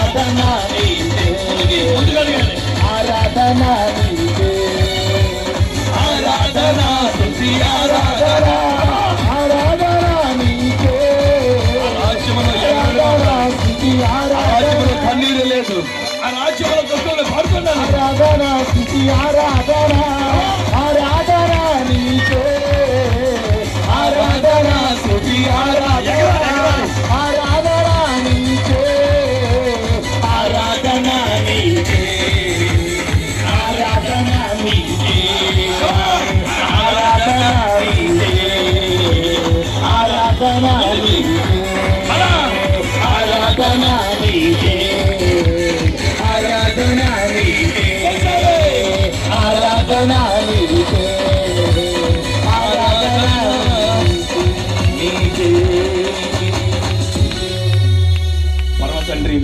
ఆరాధన నీకే, ఆరాధన నీకే, ఆరాధన స్తుతి ఆరాధన, ఆరాధన నీకే, ఆరాధన స్తుతి ఆరాధన. కన్నీరు లేదు, ఆ రాజ్యంలో కష్టంలో పడుతున్నాను. ఆరాధన స్తుతి ఆరాధన, ఆరాధన నీకే, ఆరాధన స్తుతి ఆరాధన, ఆరాధన నీకే, ఆరాధన నీకే, ఆరాధన నీకే, ఆరాధన నీకే, ఆరాధన నీకే, ఆరాధన నీకే, ఆరాధన నీకే, ఆరాధన నీకే, ఆరాధన నీకే. పరమ తండ్రి